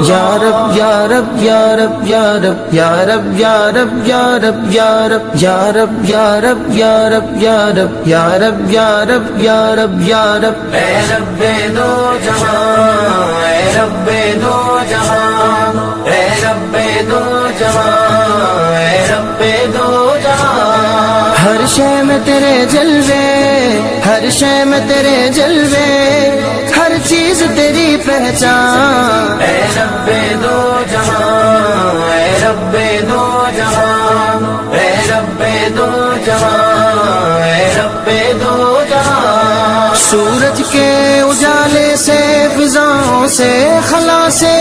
یا رب یا رب یا رب یا رب یا رب یا رب یا رب یا رب یا رب یا رب یا رب یا رب یا رب یا رب یا رب یا رب اے رب دو جہاں اے رب دو جہاں اے رب دو جہاں اے رب دو جہاں ہر شے میں تیرے جلوے ہر شے میں تیرے جلوے ہر چیز تیری پہچان اے رب دو جہاں اے رب دو جہاں اے رب دو جہاں اے رب دو جہاں سورج کے اجالے سے فضاؤں سے خلا سے